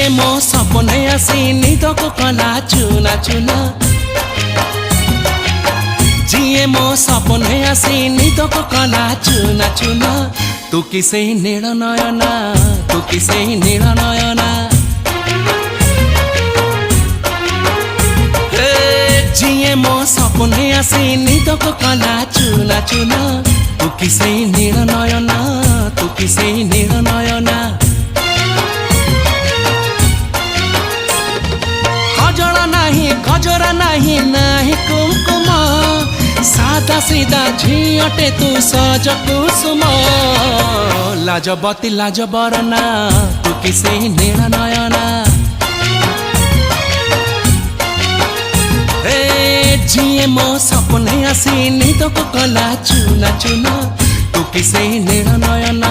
जिए मो सपने आसी निदक कला चुना चुना जिए मो सपने आसी निदक कला चुना चुना तू किसे नील नयना तू किसे नील नयना जिए मो सपने आसी निदक कला चुना चुना तू किसे नील नयना तू किसे नील नयना गजरा नहीं नाही कुमकुम सादा सीधा झीटे तू सज कुसुम लाजबती लाजबरना तू किसे नील नयना जिए मो सपने आसी निदक कला चुना चुना तू किसे नील नयना।